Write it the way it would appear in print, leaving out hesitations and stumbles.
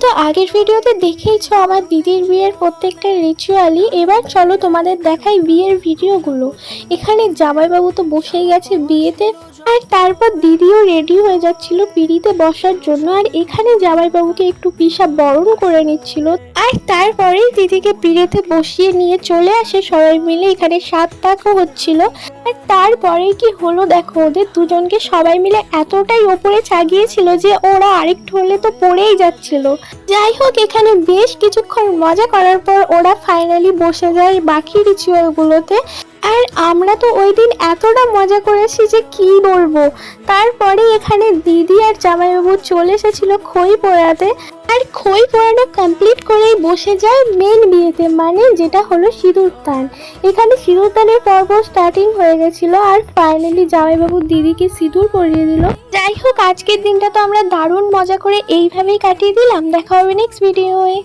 তো আগের ভিডিওতে দেখেইছো আমার দিদির বিয়ের প্রত্যেকটা রিচুয়ালই। এবার চলো তোমাদের দেখাই বিয়ের ভিডিওগুলো। এখানে জামাইবাবু তো বসেই গেছে বিয়েতে, আর তারপর দিদিও রেডি হয়ে যাচ্ছিল পিঁড়িতে বসার জন্য। আর এখানে জামাইবাবুকে একটু পিসা বরণ করে নিচ্ছিল, আর তারপরেই দিদিকে পিঁড়িতে বসিয়ে নিয়ে চলে আসে সবাই মিলে। এখানে সাত পাকও হচ্ছিল। আর তারপরে কি হলো দেখো, ওদের দুজনকে সবাই মিলে এতটাই ওপরে চাগিয়েছিল যে ওরা আরেকটু হলে তো পড়েই যাচ্ছিল। যাই হোক, এখানে বেশ কিছুক্ষণ মজা করার পর ওরা ফাইনালি বসে যায় বাকি রিচুয়ালগুলোতে। আর আমরা তো ওই দিন এতটা মজা করেছি যে কি বলবো। তারপরে এখানে দিদি আর জামাইবাবু চলে এসেছিল খই পোড়াতে, আর খই পোড়ানো কমপ্লিট করেই বসে যায় মেন বিয়েতে, মানে যেটা হলো সিঁদুরদান। এখানে সিঁদুরদানের পর্ব স্টার্টিং হয়ে গেছিল, আর ফাইনালি জামাইবাবু দিদিকে সিঁদুর পরিয়ে দিল। যাই হোক, আজকের দিনটা তো আমরা দারুণ মজা করে এইভাবেই কাটিয়ে দিলাম। দেখা হবে নেক্সট ভিডিওয়ে।